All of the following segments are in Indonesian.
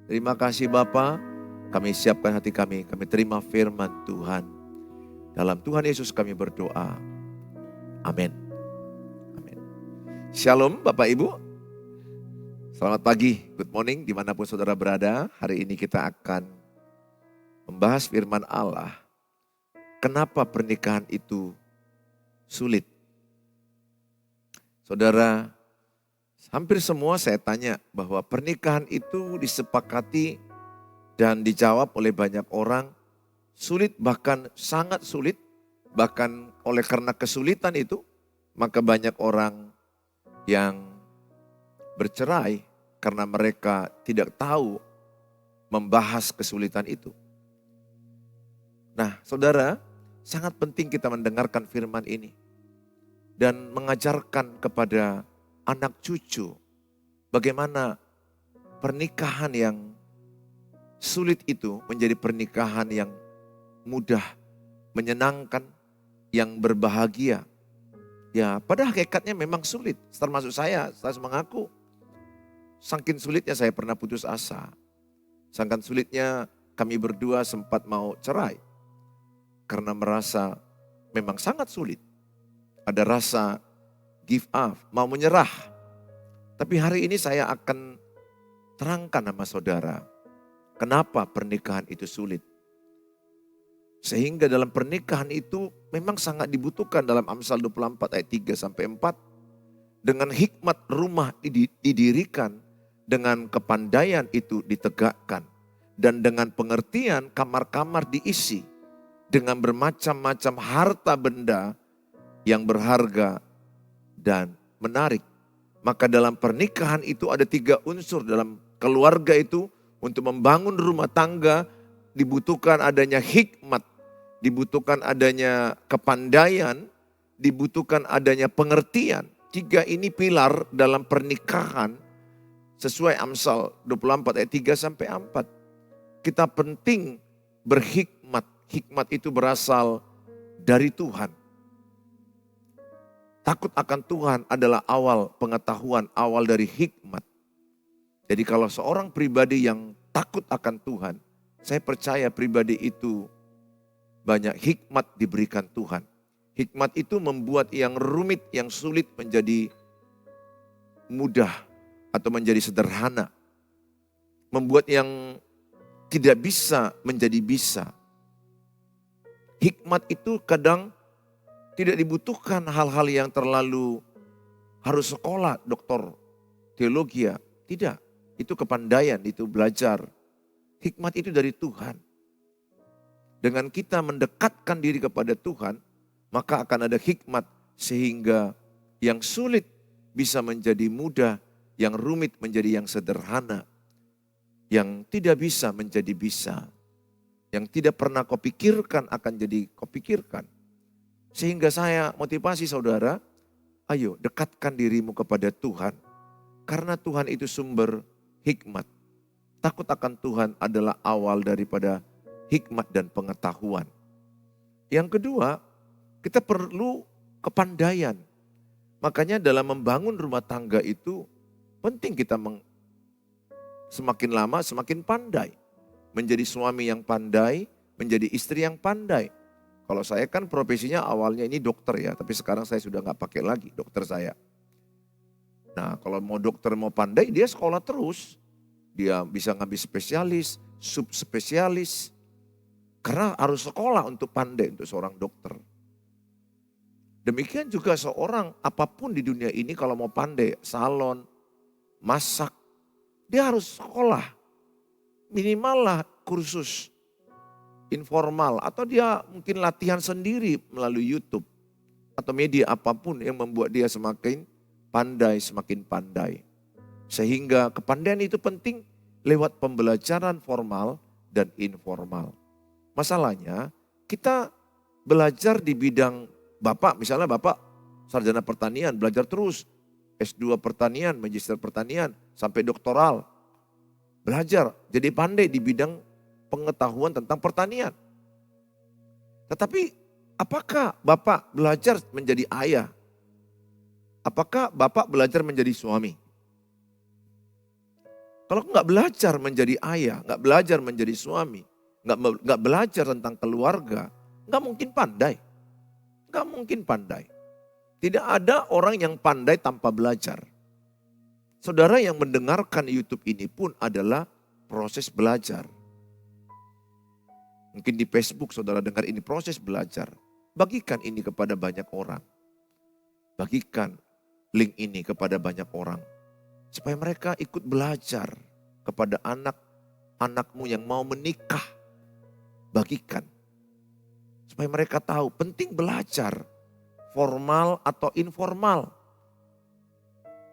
Terima kasih Bapa, kami siapkan hati kami terima firman Tuhan. Dalam Tuhan Yesus kami berdoa. Amin. Amin. Shalom Bapak Ibu. Selamat pagi, good morning dimanapun saudara berada. Hari ini kita akan membahas firman Allah. Kenapa pernikahan itu sulit? Saudara, hampir semua saya tanya bahwa pernikahan itu disepakati dan dijawab oleh banyak orang sulit, bahkan sangat sulit. Bahkan oleh karena kesulitan itu, maka banyak orang yang bercerai karena mereka tidak tahu membahas kesulitan itu. Nah, saudara, sangat penting kita mendengarkan firman ini dan mengajarkan kepada anak cucu bagaimana pernikahan yang sulit itu menjadi pernikahan yang mudah, menyenangkan, yang berbahagia. Ya, pada hakikatnya memang sulit. Termasuk saya harus mengaku, saking sulitnya saya pernah putus asa. Saking sulitnya kami berdua sempat mau cerai. Karena merasa memang sangat sulit. Ada rasa give up, mau menyerah. Tapi hari ini saya akan terangkan sama saudara, kenapa pernikahan itu sulit. Sehingga dalam pernikahan itu memang sangat dibutuhkan dalam Amsal 24 ayat 3 sampai 4. Dengan hikmat rumah didirikan, dengan kepandaian itu ditegakkan. Dan dengan pengertian kamar-kamar diisi. Dengan bermacam-macam harta benda yang berharga dan menarik. Maka dalam pernikahan itu ada 3 unsur dalam keluarga itu. Untuk membangun rumah tangga dibutuhkan adanya hikmat, dibutuhkan adanya kepandaian, dibutuhkan adanya pengertian. 3 ini pilar dalam pernikahan sesuai Amsal 24 ayat 3 sampai 4. Kita penting berhikmat. Hikmat itu berasal dari Tuhan. Takut akan Tuhan adalah awal pengetahuan, awal dari hikmat. Jadi kalau seorang pribadi yang takut akan Tuhan, saya percaya pribadi itu banyak hikmat diberikan Tuhan. Hikmat itu membuat yang rumit, yang sulit menjadi mudah atau menjadi sederhana. Membuat yang tidak bisa menjadi bisa. Hikmat itu kadang tidak dibutuhkan hal-hal yang terlalu harus sekolah, doktor, teologi, tidak. Itu kepandaian, itu belajar. Hikmat itu dari Tuhan. Dengan kita mendekatkan diri kepada Tuhan, maka akan ada hikmat sehingga yang sulit bisa menjadi mudah, yang rumit menjadi yang sederhana, yang tidak bisa menjadi bisa, yang tidak pernah kau pikirkan akan jadi kau pikirkan. Sehingga saya motivasi saudara, ayo dekatkan dirimu kepada Tuhan. Karena Tuhan itu sumber hikmat. Takut akan Tuhan adalah awal daripada hikmat dan pengetahuan. Yang kedua, kita perlu kepandaian. Makanya dalam membangun rumah tangga itu penting kita semakin lama semakin pandai. Menjadi suami yang pandai, menjadi istri yang pandai. Kalau saya kan profesinya awalnya ini dokter ya, tapi sekarang saya sudah gak pakai lagi dokter saya. Nah, kalau mau dokter mau pandai, dia sekolah terus. Dia bisa ngambil spesialis, subspesialis. Karena harus sekolah untuk pandai untuk seorang dokter. Demikian juga seorang apapun di dunia ini kalau mau pandai, salon, masak, dia harus sekolah. Minimal lah kursus informal atau dia mungkin latihan sendiri melalui YouTube. Atau media apapun yang membuat dia semakin pandai. Sehingga kepandaian itu penting lewat pembelajaran formal dan informal. Masalahnya kita belajar di bidang Bapak, misalnya Bapak sarjana pertanian, belajar terus. S2 pertanian, magister pertanian, sampai doktoral. Belajar, jadi pandai di bidang pengetahuan tentang pertanian. Tetapi apakah Bapak belajar menjadi ayah? Apakah Bapak belajar menjadi suami? Kalau nggak belajar menjadi ayah, nggak belajar menjadi suami, nggak belajar tentang keluarga, nggak mungkin pandai. Nggak mungkin pandai. Tidak ada orang yang pandai tanpa belajar. Saudara yang mendengarkan YouTube ini pun adalah proses belajar. Mungkin di Facebook saudara dengar ini proses belajar. Bagikan ini kepada banyak orang. Bagikan link ini kepada banyak orang. Supaya mereka ikut belajar kepada anak-anakmu yang mau menikah. Bagikan. Supaya mereka tahu penting belajar. Formal atau informal.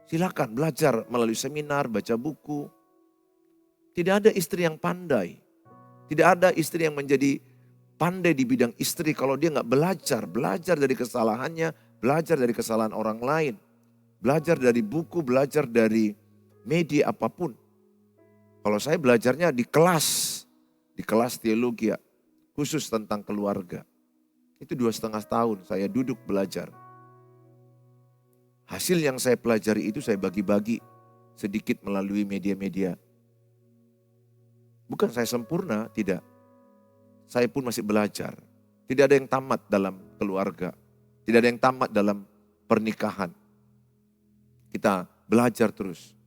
Silakan belajar melalui seminar, baca buku. Tidak ada istri yang pandai. Tidak ada istri yang menjadi pandai di bidang istri kalau dia nggak belajar. Belajar dari kesalahannya, belajar dari kesalahan orang lain. Belajar dari buku, belajar dari media apapun. Kalau saya belajarnya di kelas teologi ya, khusus tentang keluarga. Itu 2,5 tahun saya duduk belajar. Hasil yang saya pelajari itu saya bagi-bagi sedikit melalui media-media. Bukan saya sempurna, tidak. Saya pun masih belajar. Tidak ada yang tamat dalam keluarga. Tidak ada yang tamat dalam pernikahan. Kita belajar terus.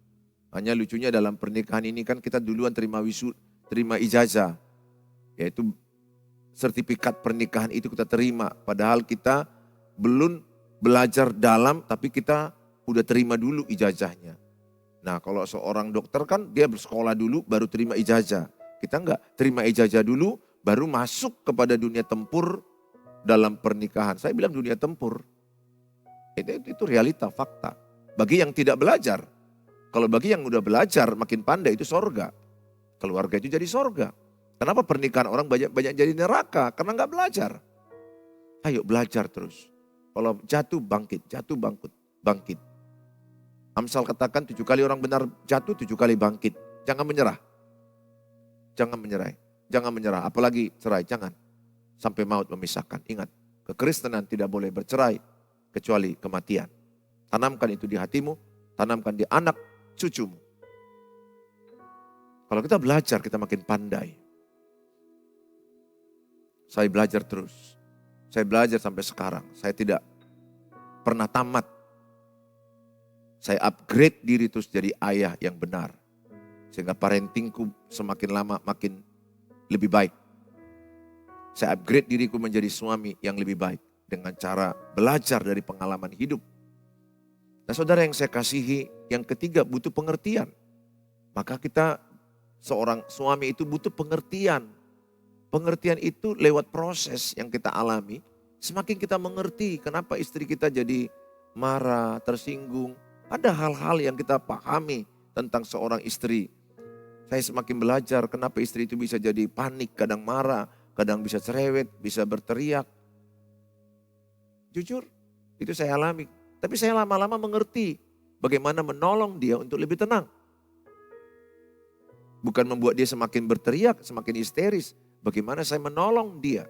Hanya lucunya dalam pernikahan ini kan kita duluan terima ijazah. Yaitu sertifikat pernikahan itu kita terima. Padahal kita belum belajar dalam tapi kita udah terima dulu ijazahnya. Nah kalau seorang dokter kan dia bersekolah dulu baru terima ijazah. Kita enggak, terima ijazah dulu baru masuk kepada dunia tempur dalam pernikahan. Saya bilang dunia tempur. Itu realita, fakta. Bagi yang tidak belajar. Kalau bagi yang udah belajar makin pandai itu sorga. Keluarga itu jadi sorga. Kenapa pernikahan orang banyak jadi neraka? Karena enggak belajar. Ayo belajar terus. Kalau jatuh bangkit, bangkit. Amsal katakan 7 kali orang benar jatuh, 7 kali bangkit. Jangan menyerah. Jangan menyerah. Apalagi cerai, jangan. Sampai maut memisahkan. Ingat, kekristenan tidak boleh bercerai kecuali kematian. Tanamkan itu di hatimu, tanamkan di anak cucumu. Kalau kita belajar, kita makin pandai. Saya belajar terus. Saya belajar sampai sekarang. Saya tidak pernah tamat. Saya upgrade diri terus jadi ayah yang benar. Sehingga parentingku semakin lama makin lebih baik. Saya upgrade diriku menjadi suami yang lebih baik. Dengan cara belajar dari pengalaman hidup. Nah saudara yang saya kasihi, yang ketiga butuh pengertian. Maka kita seorang suami itu butuh pengertian. Pengertian itu lewat proses yang kita alami. Semakin kita mengerti kenapa istri kita jadi marah, tersinggung. Ada hal-hal yang kita pahami tentang seorang istri. Saya semakin belajar kenapa istri itu bisa jadi panik, kadang marah, kadang bisa cerewet, bisa berteriak. Jujur, itu saya alami. Tapi saya lama-lama mengerti bagaimana menolong dia untuk lebih tenang. Bukan membuat dia semakin berteriak, semakin histeris. Bagaimana saya menolong dia,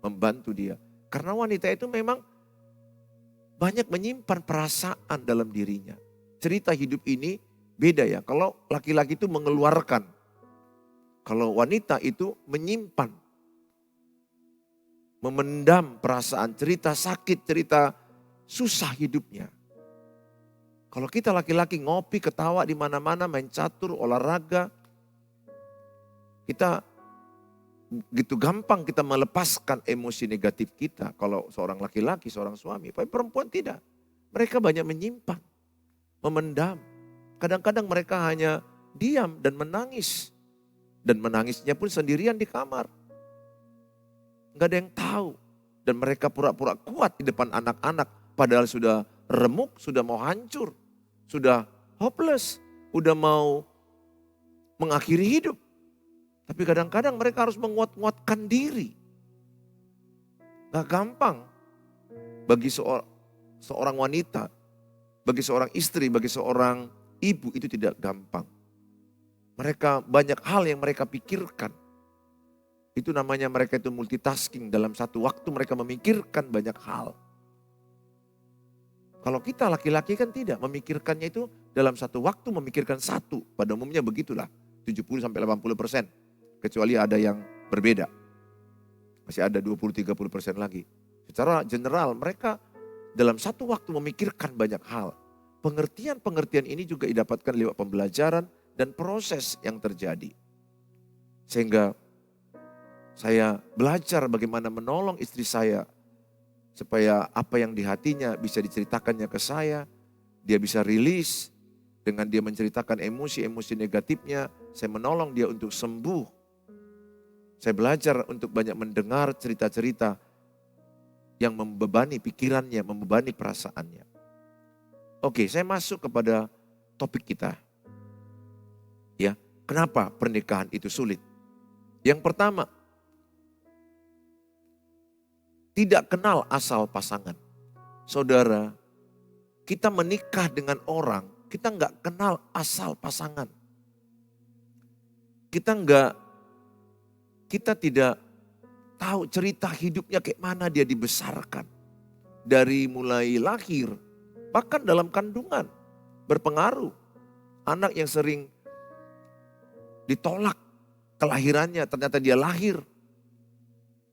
membantu dia. Karena wanita itu memang banyak menyimpan perasaan dalam dirinya. Cerita hidup ini beda ya. Kalau laki-laki itu mengeluarkan. Kalau wanita itu menyimpan. Memendam perasaan, cerita sakit, cerita susah hidupnya. Kalau kita laki-laki ngopi, ketawa di mana-mana, main catur, olahraga. Kita gitu gampang kita melepaskan emosi negatif kita. Kalau seorang laki-laki, seorang suami. Tapi perempuan tidak. Mereka banyak menyimpan, memendam. Kadang-kadang mereka hanya diam dan menangis. Dan menangisnya pun sendirian di kamar. Enggak ada yang tahu. Dan mereka pura-pura kuat di depan anak-anak. Padahal sudah remuk, sudah mau hancur. Sudah hopeless. Udah mau mengakhiri hidup. Tapi kadang-kadang mereka harus menguat-nguatkan diri. Gak gampang bagi seorang wanita, bagi seorang istri, bagi seorang ibu itu tidak gampang. Mereka banyak hal yang mereka pikirkan. Itu namanya mereka itu multitasking. Dalam satu waktu mereka memikirkan banyak hal. Kalau kita laki-laki kan tidak, memikirkannya itu dalam satu waktu memikirkan satu. Pada umumnya begitulah, 70-80%. Kecuali ada yang berbeda. Masih ada 20-30% lagi. Secara general mereka dalam satu waktu memikirkan banyak hal. Pengertian-pengertian ini juga didapatkan lewat pembelajaran dan proses yang terjadi. Sehingga saya belajar bagaimana menolong istri saya supaya apa yang di hatinya bisa diceritakannya ke saya. Dia bisa rilis dengan dia menceritakan emosi-emosi negatifnya. Saya menolong dia untuk sembuh. Saya belajar untuk banyak mendengar cerita-cerita yang membebani pikirannya, membebani perasaannya. Oke, saya masuk kepada topik kita. Ya, kenapa pernikahan itu sulit? Yang pertama, tidak kenal asal pasangan. Saudara, kita menikah dengan orang, kita nggak kenal asal pasangan. Kita tidak tahu cerita hidupnya kayak mana dia dibesarkan. Dari mulai lahir, bahkan dalam kandungan berpengaruh. Anak yang sering ditolak kelahirannya, ternyata dia lahir.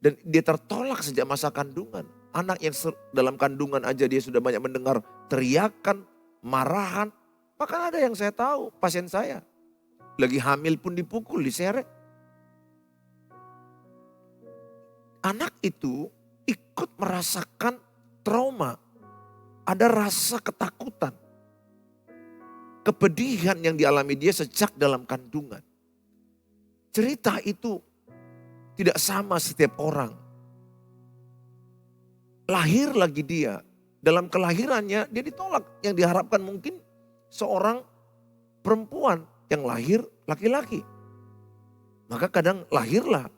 Dan dia tertolak sejak masa kandungan. Anak yang dalam kandungan aja dia sudah banyak mendengar teriakan, marahan. Bahkan ada yang saya tahu, pasien saya. Lagi hamil pun dipukul, diseret. Anak itu ikut merasakan trauma. Ada rasa ketakutan. Kepedihan yang dialami dia sejak dalam kandungan. Cerita itu tidak sama setiap orang. Lahir lagi dia. Dalam kelahirannya dia ditolak. Yang diharapkan mungkin seorang perempuan yang lahir laki-laki. Maka kadang lahirlah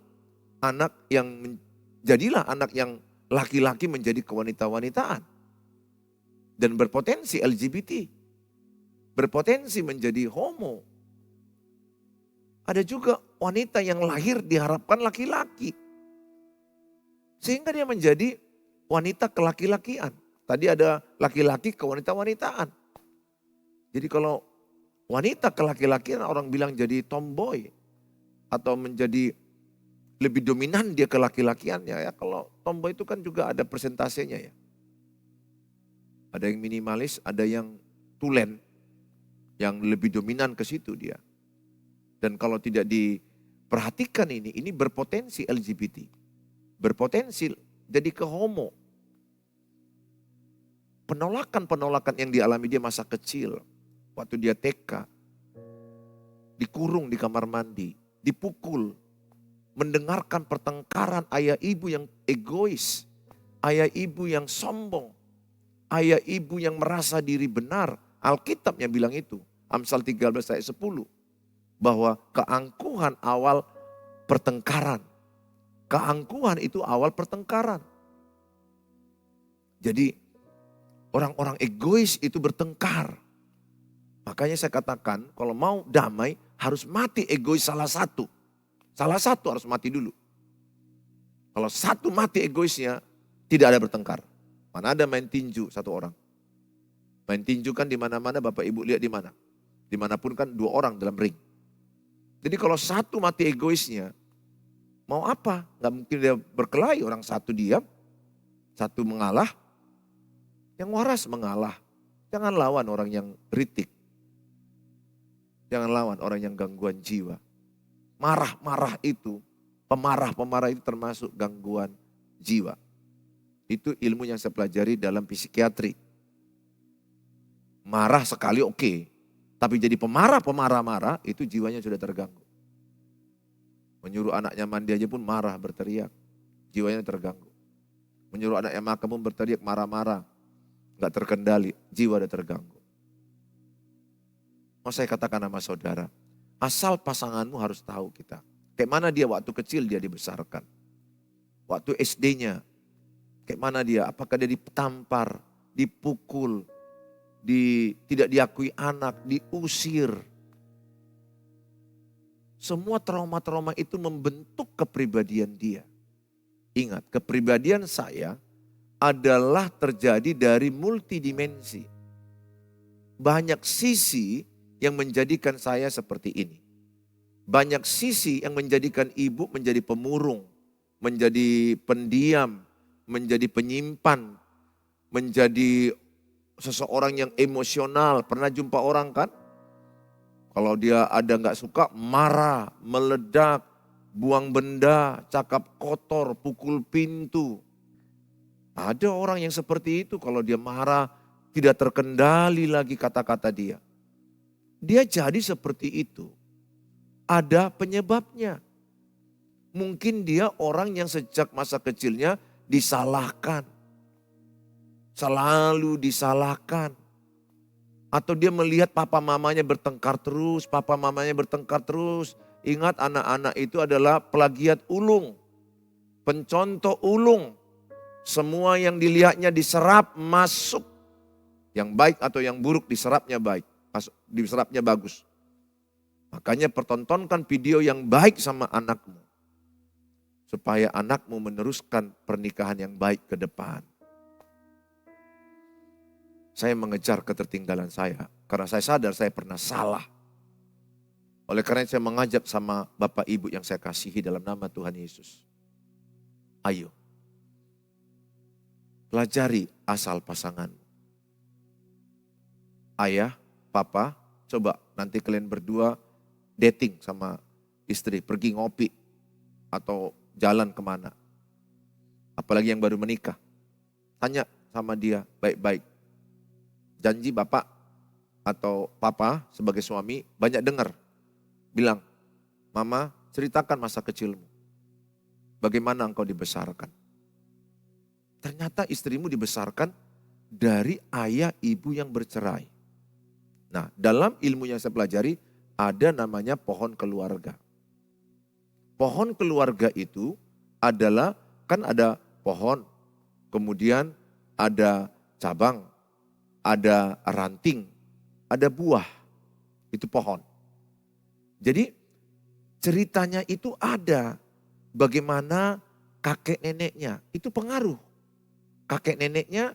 anak yang jadilah anak yang laki-laki menjadi kewanita-wanitaan. Dan berpotensi LGBT. Berpotensi menjadi homo. Ada juga wanita yang lahir diharapkan laki-laki. Sehingga dia menjadi wanita kelaki-lakian. Tadi ada laki-laki kewanita-wanitaan. Jadi kalau wanita kelaki-lakian orang bilang jadi tomboy. Atau menjadi lebih dominan dia ke laki-lakiannya ya. Kalau tomboy itu kan juga ada persentasenya ya. Ada yang minimalis, ada yang tulen. Yang lebih dominan ke situ dia. Dan kalau tidak diperhatikan ini berpotensi LGBT. Berpotensi jadi ke homo. Penolakan-penolakan yang dialami dia masa kecil. Waktu dia TK. Dikurung di kamar mandi. Dipukul. Mendengarkan pertengkaran ayah ibu yang egois, ayah ibu yang sombong, ayah ibu yang merasa diri benar. Alkitabnya bilang itu, Amsal 13 ayat 10, bahwa keangkuhan awal pertengkaran. Keangkuhan itu awal pertengkaran. Jadi orang-orang egois itu bertengkar. Makanya saya katakan kalau mau damai harus mati egois salah satu. Salah satu harus mati dulu. Kalau satu mati egoisnya, tidak ada bertengkar. Mana ada main tinju satu orang. Main tinju kan di mana-mana Bapak Ibu lihat di mana. Dimanapun kan 2 orang dalam ring. Jadi kalau satu mati egoisnya, mau apa? Gak mungkin dia berkelahi, orang satu diam, satu mengalah. Yang waras mengalah. Jangan lawan orang yang kritik. Jangan lawan orang yang gangguan jiwa. Marah-marah itu, pemarah-pemarah itu termasuk gangguan jiwa. Itu ilmu yang saya pelajari dalam psikiatri. Marah sekali oke, tapi jadi pemarah-pemarah itu jiwanya sudah terganggu. Menyuruh anaknya mandi aja pun marah berteriak, jiwanya terganggu. Menyuruh anaknya makan pun berteriak marah-marah, gak terkendali, jiwa sudah terganggu. Mau saya katakan sama saudara, asal pasanganmu harus tahu kita. Kayak mana dia waktu kecil dia dibesarkan. Waktu SD-nya. Kayak mana dia, apakah dia ditampar, dipukul, tidak diakui anak, diusir. Semua trauma-trauma itu membentuk kepribadian dia. Ingat, kepribadian saya adalah terjadi dari multidimensi. banyak sisi yang menjadikan saya seperti ini. Banyak sisi yang menjadikan ibu menjadi pemurung, menjadi pendiam, menjadi penyimpan, menjadi seseorang yang emosional. Pernah jumpa orang kan? Kalau dia ada nggak suka, marah, meledak, buang benda, cakap kotor, pukul pintu. Ada orang yang seperti itu, kalau dia marah, tidak terkendali lagi kata-kata dia. Dia jadi seperti itu. Ada penyebabnya. Mungkin dia orang yang sejak masa kecilnya disalahkan. Selalu disalahkan. Atau dia melihat papa mamanya bertengkar terus, papa mamanya bertengkar terus. Ingat, anak-anak itu adalah plagiat ulung, pencontoh ulung. Semua yang dilihatnya diserap masuk. Yang baik atau yang buruk diserapnya baik, diserapnya bagus. Makanya pertontonkan video yang baik sama anakmu. Supaya anakmu meneruskan pernikahan yang baik ke depan. Saya mengejar ketertinggalan saya karena saya sadar saya pernah salah. Oleh karena itu saya mengajak sama Bapak Ibu yang saya kasihi dalam nama Tuhan Yesus. Ayo, pelajari asal pasanganmu. Ayah, papa, coba nanti kalian berdua dating sama istri, pergi ngopi atau jalan kemana. Apalagi yang baru menikah. Tanya sama dia baik-baik. Janji bapak atau papa sebagai suami banyak dengar. Bilang, mama ceritakan masa kecilmu. Bagaimana engkau dibesarkan. Ternyata istrimu dibesarkan dari ayah ibu yang bercerai. Nah, dalam ilmu yang saya pelajari ada namanya pohon keluarga. Pohon keluarga itu adalah, kan ada pohon, kemudian ada cabang, ada ranting, ada buah, itu pohon. Jadi ceritanya itu ada bagaimana kakek neneknya, itu pengaruh. Kakek neneknya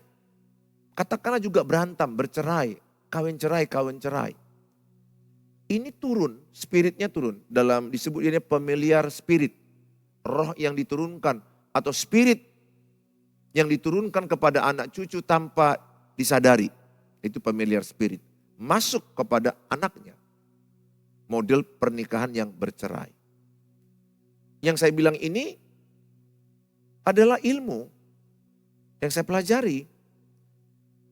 katakanlah juga berantem, bercerai, kawin cerai. Ini turun, spiritnya turun. Dalam disebutnya familiar spirit. Roh yang diturunkan atau spirit yang diturunkan kepada anak cucu tanpa disadari. Itu familiar spirit. Masuk kepada anaknya. Model pernikahan yang bercerai. Yang saya bilang ini adalah ilmu yang saya pelajari.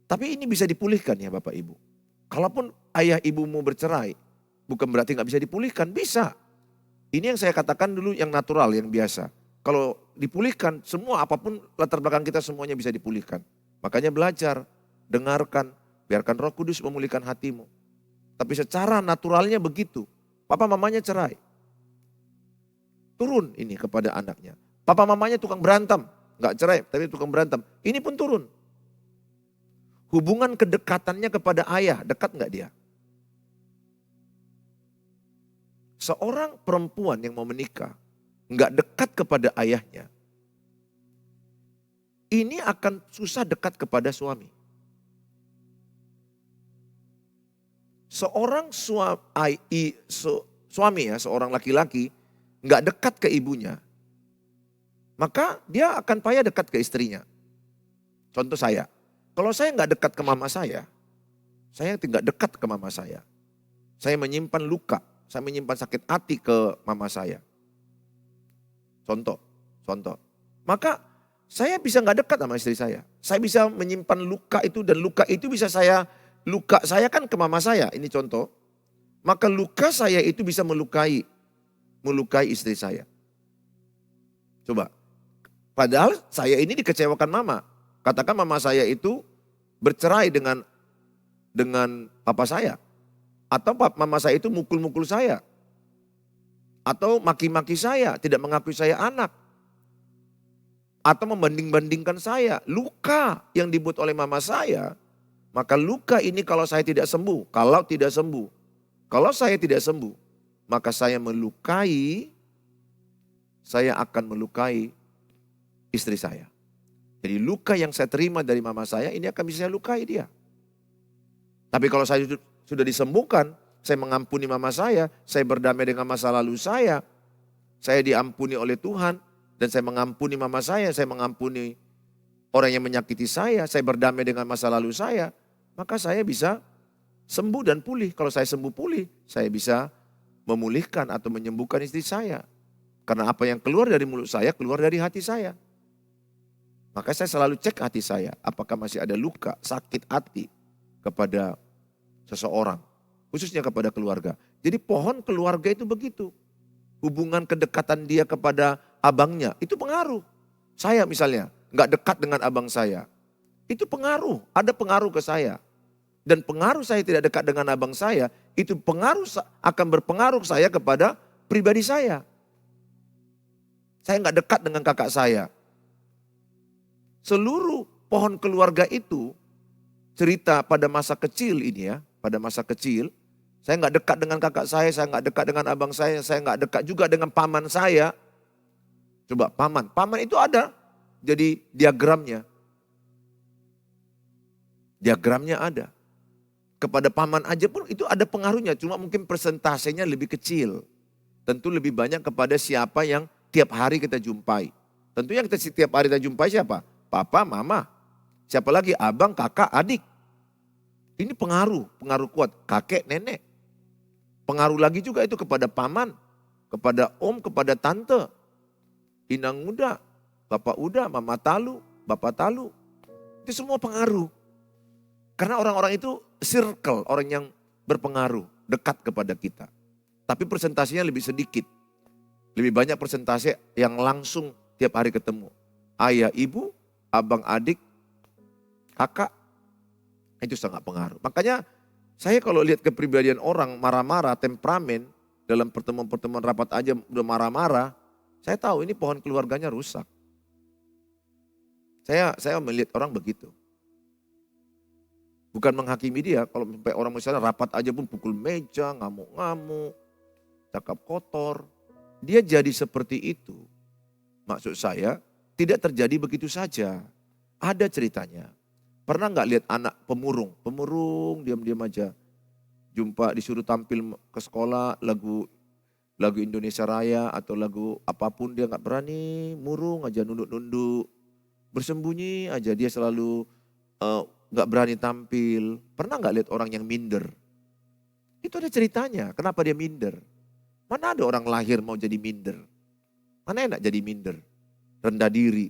Tapi ini bisa dipulihkan ya Bapak Ibu. Kalaupun ayah ibumu bercerai, bukan berarti nggak bisa dipulihkan, bisa. Ini yang saya katakan dulu yang natural, yang biasa. Kalau dipulihkan, semua apapun latar belakang kita semuanya bisa dipulihkan. Makanya belajar, dengarkan, biarkan Roh Kudus memulihkan hatimu. Tapi secara naturalnya begitu. Papa mamanya cerai. Turun ini kepada anaknya. Papa mamanya tukang berantem. Nggak cerai, tapi tukang berantem. Ini pun turun. Hubungan kedekatannya kepada ayah, dekat nggak dia? Seorang perempuan yang mau menikah, nggak dekat kepada ayahnya, ini akan susah dekat kepada suami. Seorang suami ya, seorang laki-laki nggak dekat ke ibunya, maka dia akan payah dekat ke istrinya. Contoh saya, kalau saya nggak dekat ke mama saya tidak dekat ke mama saya. Saya menyimpan luka. Saya menyimpan sakit hati ke mama saya. Contoh. Maka saya bisa nggak dekat sama istri saya. Saya bisa menyimpan luka itu dan luka itu bisa luka saya kan ke mama saya. Ini contoh. Maka luka saya itu bisa melukai istri saya. Coba. Padahal saya ini dikecewakan mama. Katakan mama saya itu bercerai dengan papa saya. Atau mama saya itu mukul-mukul saya. Atau maki-maki saya, tidak mengakui saya anak. Atau membanding-bandingkan saya. Luka yang dibuat oleh mama saya. Maka luka ini kalau saya tidak sembuh. Kalau saya tidak sembuh. Maka saya akan melukai istri saya. Jadi luka yang saya terima dari mama saya ini akan bisa saya lukai dia. Tapi kalau saya sudah disembuhkan, saya mengampuni mama saya berdamai dengan masa lalu saya diampuni oleh Tuhan, dan saya mengampuni mama saya mengampuni orang yang menyakiti saya berdamai dengan masa lalu saya, maka saya bisa sembuh dan pulih. Kalau saya sembuh pulih, saya bisa memulihkan atau menyembuhkan istri saya. Karena apa yang keluar dari mulut saya, keluar dari hati saya. Maka saya selalu cek hati saya, apakah masih ada luka, sakit hati kepada seseorang. Khususnya kepada keluarga. Jadi pohon keluarga itu begitu. Hubungan kedekatan dia kepada abangnya, itu pengaruh. Saya misalnya, gak dekat dengan abang saya. Itu pengaruh, ada pengaruh ke saya. Dan pengaruh saya tidak dekat dengan abang saya, itu akan berpengaruh saya kepada pribadi saya. Saya gak dekat dengan kakak saya. Seluruh pohon keluarga itu, cerita pada masa kecil ini ya, pada masa kecil, saya gak dekat dengan kakak saya gak dekat dengan abang saya gak dekat juga dengan paman saya. Coba paman itu ada, jadi diagramnya. Diagramnya ada. Kepada paman aja pun itu ada pengaruhnya, cuma mungkin persentasenya lebih kecil. Tentu lebih banyak kepada siapa yang tiap hari kita jumpai. Tentu yang setiap hari kita jumpai siapa? Papa, mama. Siapa lagi? Abang, kakak, adik. Ini pengaruh kuat. Kakek, nenek. Pengaruh lagi juga itu kepada paman, kepada om, kepada tante. Inang muda, bapak uda, mama talu, bapak talu. Itu semua pengaruh. Karena orang-orang itu circle, orang yang berpengaruh, dekat kepada kita. Tapi persentasenya lebih sedikit. Lebih banyak persentase yang langsung tiap hari ketemu. Ayah, ibu, abang, adik, kakak. Itu sangat pengaruh. Makanya saya kalau lihat kepribadian orang marah-marah, temperamen, dalam pertemuan-pertemuan rapat aja udah marah-marah, saya tahu ini pohon keluarganya rusak. Saya melihat orang begitu. Bukan menghakimi dia, kalau sampai orang misalnya rapat aja pun pukul meja, ngamuk-ngamuk, cakap kotor. Dia jadi seperti itu. Maksud saya tidak terjadi begitu saja. Ada ceritanya. Pernah nggak lihat anak pemurung diam-diam aja. Jumpa disuruh tampil ke sekolah lagu Indonesia Raya atau lagu apapun dia nggak berani, murung aja nunduk-nunduk. Bersembunyi aja dia selalu nggak berani tampil. Pernah nggak lihat orang yang minder? Itu ada ceritanya, kenapa dia minder. Mana ada orang lahir mau jadi minder? Mana enak jadi minder? Rendah diri,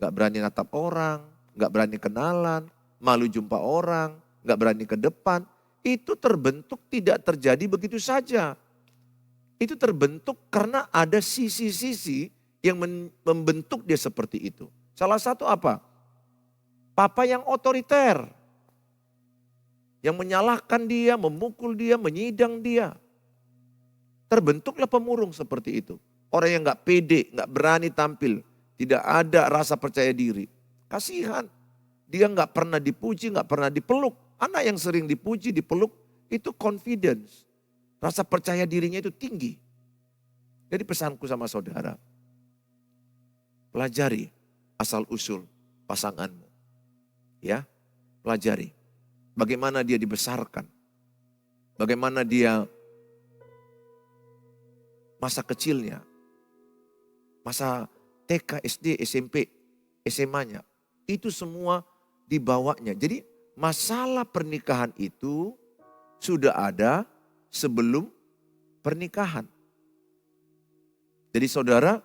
nggak berani natap orang, nggak berani kenalan, malu jumpa orang, nggak berani ke depan. Itu terbentuk tidak terjadi begitu saja. Itu terbentuk karena ada sisi-sisi yang membentuk dia seperti itu. Salah satu apa? Papa yang otoriter. Yang menyalahkan dia, memukul dia, menyidang dia. Terbentuklah pemurung seperti itu. Orang yang gak pede, gak berani tampil. Tidak ada rasa percaya diri. Kasihan. Dia gak pernah dipuji, gak pernah dipeluk. Anak yang sering dipuji, dipeluk, itu confidence. Rasa percaya dirinya itu tinggi. Jadi pesanku sama saudara. Pelajari asal usul pasanganmu. Ya, pelajari. Bagaimana dia dibesarkan. Bagaimana dia masa kecilnya. Masa TK, SD, SMP, SMA-nya. Itu semua dibawanya. Jadi masalah pernikahan itu sudah ada sebelum pernikahan. Jadi saudara,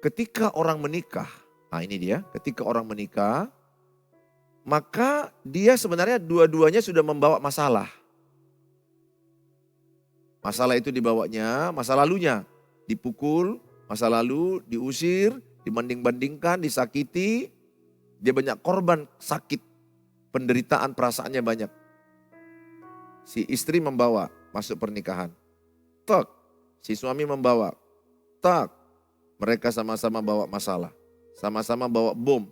ketika orang menikah, nah ini dia, ketika orang menikah, maka dia sebenarnya dua-duanya sudah membawa masalah. Masalah itu dibawanya, masa lalunya. Dipukul, masa lalu, diusir, dibanding-bandingkan, disakiti. Dia banyak korban sakit, penderitaan perasaannya banyak. Si istri membawa masuk pernikahan. Tek, si suami membawa. Tak, mereka sama-sama bawa masalah. Sama-sama bawa bom.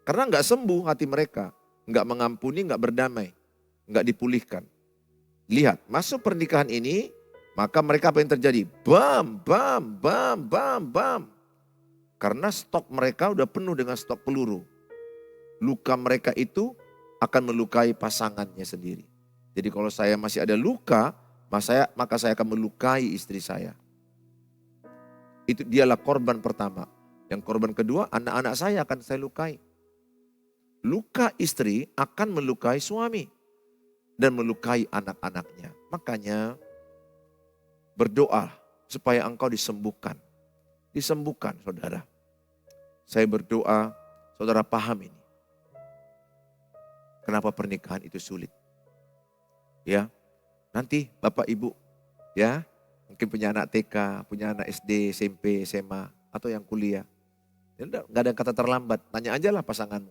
Karena gak sembuh hati mereka. Gak mengampuni, gak berdamai. Gak dipulihkan. Lihat, masuk pernikahan ini, maka mereka apa yang terjadi? Bam, bam, bam, bam, bam. Karena stok mereka udah penuh dengan stok peluru. Luka mereka itu akan melukai pasangannya sendiri. Jadi kalau saya masih ada luka, maka saya akan melukai istri saya. Itu dialah korban pertama. Yang korban kedua, anak-anak saya akan saya lukai. Luka istri akan melukai suami dan melukai anak-anaknya. Makanya berdoa supaya engkau disembuhkan. Disembuhkan, saudara. Saya berdoa, saudara paham ini. Kenapa pernikahan itu sulit? Ya, nanti Bapak Ibu, ya, mungkin punya anak TK, punya anak SD, SMP, SMA, atau yang kuliah. Ya udah, nggak ada kata terlambat, tanya aja lah pasanganmu.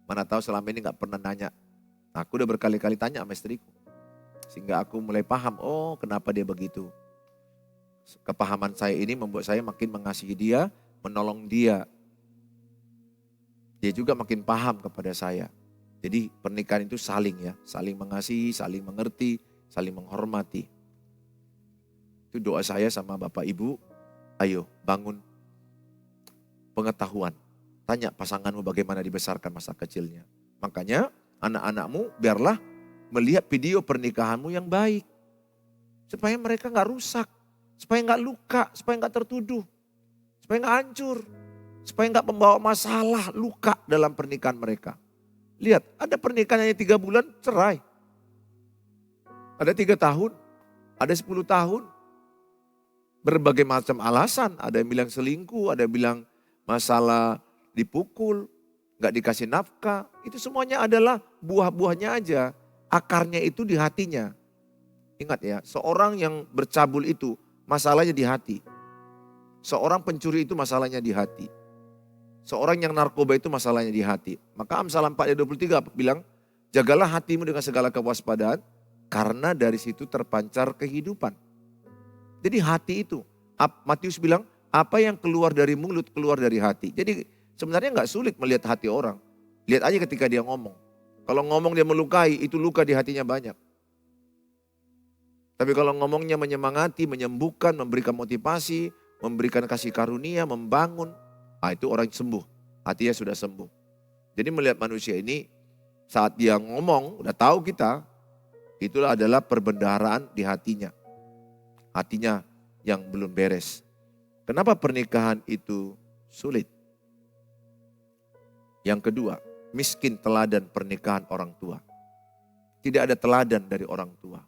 Mana tahu selama ini nggak pernah nanya. Aku udah berkali-kali tanya sama istriku. Sehingga aku mulai paham, oh kenapa dia begitu. Kepahaman saya ini membuat saya makin mengasihi dia, menolong dia. Dia juga makin paham kepada saya. Jadi pernikahan itu saling ya, saling mengasihi, saling mengerti, saling menghormati. Itu doa saya sama Bapak Ibu, ayo bangun pengetahuan. Tanya pasanganmu bagaimana dibesarkan masa kecilnya. Makanya anak-anakmu biarlah melihat video pernikahanmu yang baik. Supaya mereka gak rusak, supaya gak luka, supaya gak tertuduh, supaya gak hancur. Supaya gak membawa masalah, luka dalam pernikahan mereka. Lihat, ada pernikahan hanya 3 bulan cerai. Ada 3 tahun, ada 10 tahun. Berbagai macam alasan, ada yang bilang selingkuh, ada yang bilang masalah dipukul, gak dikasih nafkah. Itu semuanya adalah buah-buahnya aja. Akarnya itu di hatinya. Ingat ya, seorang yang bercabul itu masalahnya di hati. Seorang pencuri itu masalahnya di hati. Seorang yang narkoba itu masalahnya di hati. Maka Amsal 4 ayat 23 bilang, jagalah hatimu dengan segala kewaspadaan, karena dari situ terpancar kehidupan. Jadi hati itu, Matius bilang, apa yang keluar dari mulut keluar dari hati. Jadi sebenarnya gak sulit melihat hati orang. Lihat aja ketika dia ngomong. Kalau ngomong dia melukai, itu luka di hatinya banyak. Tapi kalau ngomongnya menyemangati, menyembuhkan, memberikan motivasi, memberikan kasih karunia, membangun, itu orang sembuh, hatinya sudah sembuh. Jadi melihat manusia ini, saat dia ngomong, udah tahu kita, itulah adalah perbendaharaan di hatinya. Hatinya yang belum beres. Kenapa pernikahan itu sulit? Yang kedua, miskin teladan pernikahan orang tua. Tidak ada teladan dari orang tua.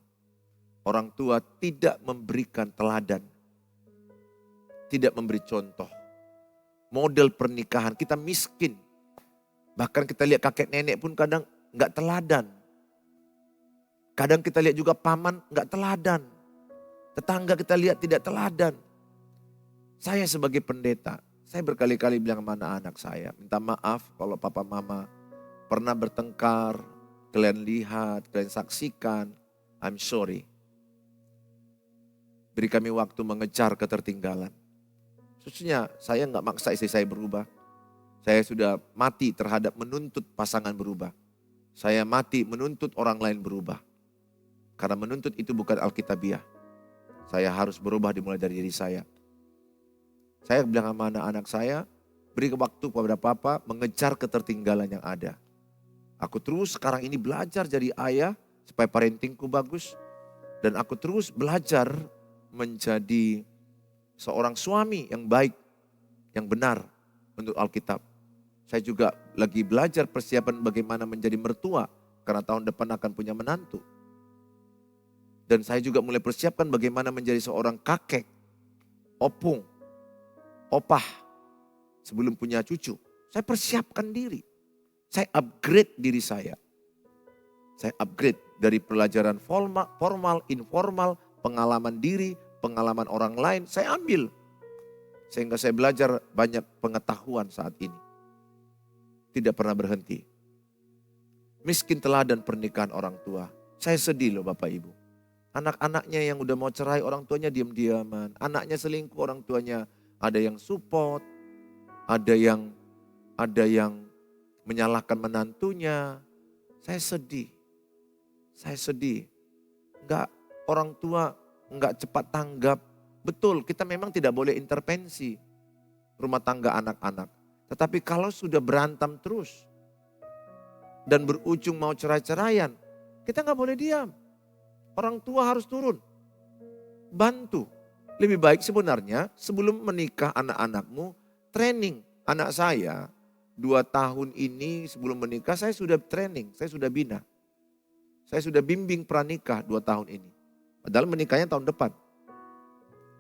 Orang tua tidak memberikan teladan. Tidak memberi contoh. Model pernikahan kita miskin. Bahkan kita lihat kakek nenek pun kadang nggak teladan. Kadang kita lihat juga paman nggak teladan. Tetangga kita lihat tidak teladan. Saya sebagai pendeta, saya berkali-kali bilang sama anak-anak saya, minta maaf kalau papa mama pernah bertengkar, kalian lihat, kalian saksikan, I'm sorry. Beri kami waktu mengejar ketertinggalan. Khususnya saya nggak maksa istri saya berubah. Saya sudah mati terhadap menuntut pasangan berubah. Saya mati menuntut orang lain berubah. Karena menuntut itu bukan Alkitabiah. Saya harus berubah dimulai dari diri saya. Saya bilang sama anak-anak saya, beri waktu kepada papa mengejar ketertinggalan yang ada. Aku terus sekarang ini belajar jadi ayah supaya parentingku bagus. Dan aku terus belajar menjadi seorang suami yang baik, yang benar menurut Alkitab. Saya juga lagi belajar persiapan bagaimana menjadi mertua karena tahun depan akan punya menantu. Dan saya juga mulai persiapkan bagaimana menjadi seorang kakek, opung, opah sebelum punya cucu. Saya persiapkan diri. Saya upgrade diri saya. Saya upgrade dari pelajaran formal, informal, pengalaman diri, pengalaman orang lain, saya ambil. Sehingga saya belajar banyak pengetahuan saat ini. Tidak pernah berhenti. Miskin teladan pernikahan orang tua. Saya sedih loh Bapak Ibu. Anak-anaknya yang udah mau cerai, orang tuanya diam-diaman. Anaknya selingkuh, orang tuanya ada yang support. Ada yang menyalahkan menantunya. Saya sedih. Saya sedih. Orang tua enggak cepat tanggap. Betul, kita memang tidak boleh intervensi rumah tangga anak-anak. Tetapi kalau sudah berantem terus, dan berujung mau cerai-ceraian, kita nggak boleh diam. Orang tua harus turun, bantu. Lebih baik sebenarnya sebelum menikah anak-anakmu, training. Anak saya 2 tahun ini sebelum menikah saya sudah training, saya sudah bina. Saya sudah bimbing pranikah 2 tahun ini. Padahal menikahnya tahun depan.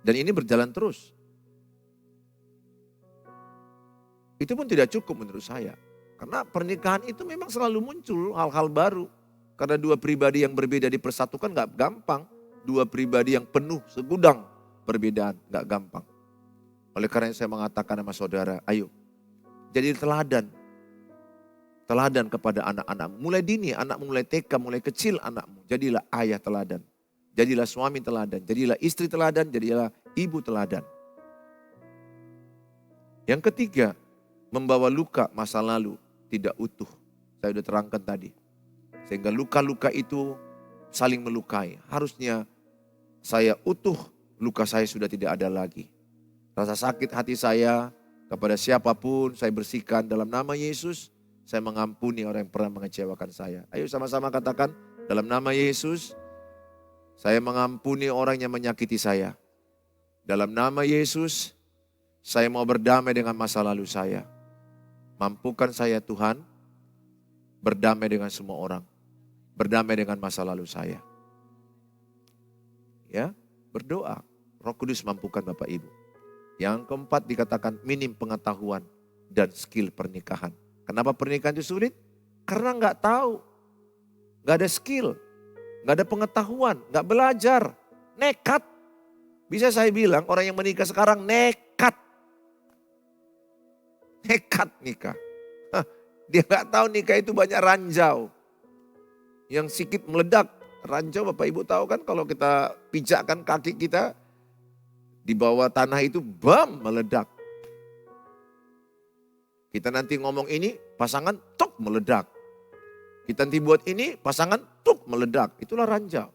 Dan ini berjalan terus. Itu pun tidak cukup menurut saya. Karena pernikahan itu memang selalu muncul hal-hal baru. Karena 2 pribadi yang berbeda dipersatukan gak gampang. 2 pribadi yang penuh segudang perbedaan gak gampang. Oleh karena itu saya mengatakan sama saudara, ayo jadi teladan. Teladan kepada anak-anakmu. Mulai dini, anakmu mulai TK, mulai kecil anakmu. Jadilah ayah teladan. Jadilah suami teladan. Jadilah istri teladan. Jadilah ibu teladan. Yang ketiga, membawa luka masa lalu tidak utuh. Saya sudah terangkan tadi. Sehingga luka-luka itu saling melukai. Harusnya saya utuh, luka saya sudah tidak ada lagi. Rasa sakit hati saya kepada siapapun saya bersihkan dalam nama Yesus. Saya mengampuni orang yang pernah mengecewakan saya. Ayo sama-sama katakan, dalam nama Yesus, saya mengampuni orang yang menyakiti saya. Dalam nama Yesus, saya mau berdamai dengan masa lalu saya. Mampukan saya Tuhan, berdamai dengan semua orang. Berdamai dengan masa lalu saya. Ya, berdoa. Roh Kudus mampukan Bapak Ibu. Yang keempat dikatakan minim pengetahuan dan skill pernikahan. Kenapa pernikahan itu sulit? Karena nggak tahu, nggak ada skill, nggak ada pengetahuan, nggak belajar, nekat. Bisa saya bilang orang yang menikah sekarang nekat. Nekat nikah. Dia nggak tahu nikah itu banyak ranjau. Yang sikit meledak. Ranjau Bapak Ibu tahu kan kalau kita pijakkan kaki kita di bawah tanah itu bam meledak. Kita nanti ngomong ini pasangan tuk meledak. Kita nanti buat ini pasangan tuk meledak. Itulah ranjau.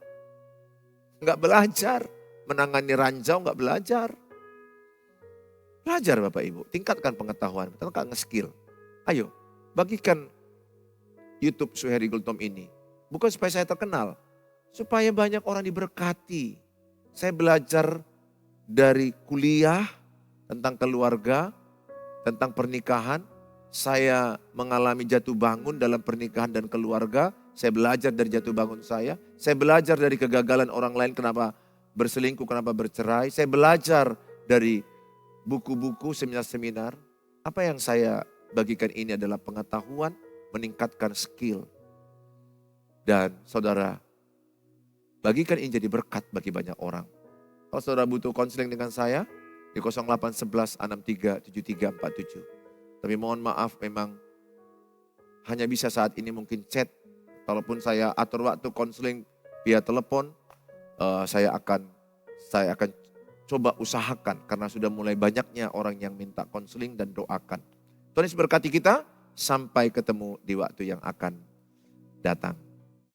Nggak belajar. Menangani ranjau nggak belajar. Belajar Bapak Ibu, tingkatkan pengetahuan, tingkatkan skill. Ayo, bagikan YouTube Suheri Gultom ini. Bukan supaya saya terkenal, supaya banyak orang diberkati. Saya belajar dari kuliah tentang keluarga, tentang pernikahan. Saya mengalami jatuh bangun dalam pernikahan dan keluarga. Saya belajar dari jatuh bangun saya. Saya belajar dari kegagalan orang lain kenapa berselingkuh, kenapa bercerai. Saya belajar dari buku-buku, seminar-seminar. Apa yang saya bagikan ini adalah pengetahuan, meningkatkan skill. Dan saudara, bagikan ini jadi berkat bagi banyak orang. Kalau saudara butuh konseling dengan saya, di 0811 63 7347. Tapi mohon maaf memang hanya bisa saat ini mungkin chat. Kalaupun saya atur waktu konseling via telepon, saya akan coba usahakan karena sudah mulai banyaknya orang yang minta konseling dan doakan. Tuhan Yesus berkati kita, sampai ketemu di waktu yang akan datang.